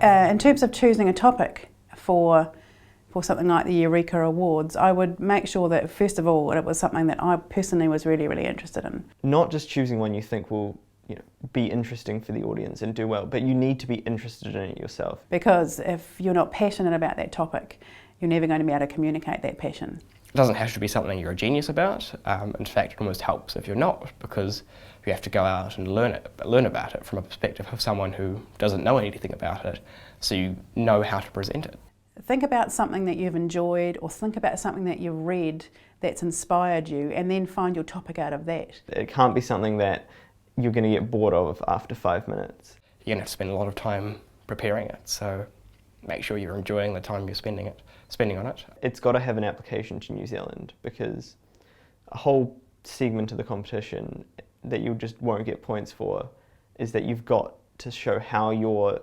In terms of choosing a topic for something like the Eureka Awards, I would make sure that, first of all, it was something that I personally was really, really interested in. Not just choosing one you think will be interesting for the audience and do well, but you need to be interested in it yourself. Because if you're not passionate about that topic, you're never going to be able to communicate that passion. It doesn't have to be something you're a genius about. In fact, it almost helps if you're not, because you have to go out and learn about it from a perspective of someone who doesn't know anything about it, so you know how to present it. Think about something that you've enjoyed, or think about something that you've read that's inspired you, and then find your topic out of that. It can't be something that you're going to get bored of after 5 minutes. You're going to have to spend a lot of time preparing it, so make sure you're enjoying the time you're spending on it. It's got to have an application to New Zealand, because a whole segment of the competition that you just won't get points for is that you've got to show how your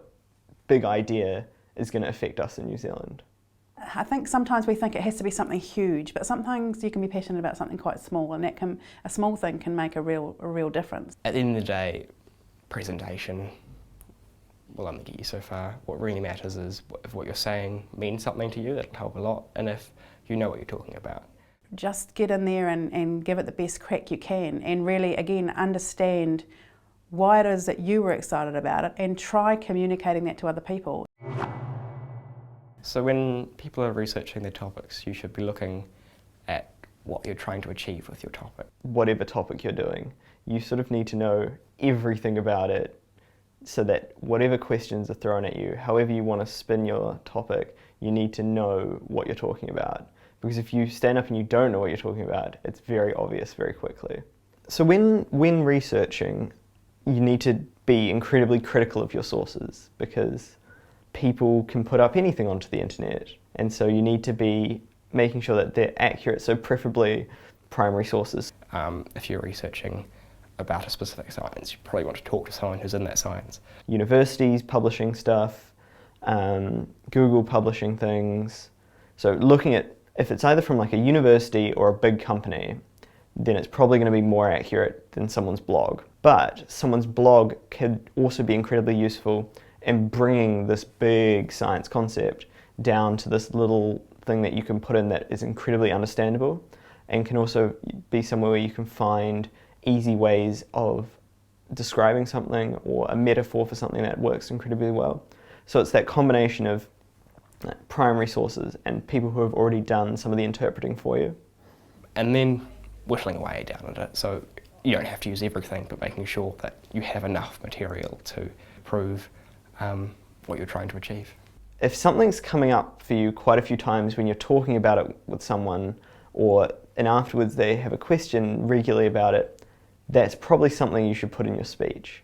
big idea is going to affect us in New Zealand. I think sometimes we think it has to be something huge, but sometimes you can be passionate about something quite small, and a small thing can make a real difference. At the end of the day, presentation will only get you so far. What really matters is if what you're saying means something to you, that'll help a lot, and if you know what you're talking about. Just get in there and give it the best crack you can, and really, again, understand why it is that you were excited about it, and try communicating that to other people. So when people are researching their topics, you should be looking at what you're trying to achieve with your topic. Whatever topic you're doing, you sort of need to know everything about it, so that whatever questions are thrown at you, however you want to spin your topic, you need to know what you're talking about. Because if you stand up and you don't know what you're talking about, it's very obvious very quickly. So when researching, you need to be incredibly critical of your sources, because people can put up anything onto the internet, and so you need to be making sure that they're accurate, so preferably primary sources. If you're researching about a specific science, you probably want to talk to someone who's in that science. Universities publishing stuff, Google publishing things. So looking at, if it's either from like a university or a big company, then it's probably going to be more accurate than someone's blog. But someone's blog could also be incredibly useful in bringing this big science concept down to this little thing that you can put in that is incredibly understandable, and can also be somewhere where you can find easy ways of describing something, or a metaphor for something that works incredibly well. So it's that combination of primary sources and people who have already done some of the interpreting for you. And then whittling away down at it, so you don't have to use everything, but making sure that you have enough material to prove what you're trying to achieve. If something's coming up for you quite a few times when you're talking about it with someone, and afterwards they have a question regularly about it, that's probably something you should put in your speech.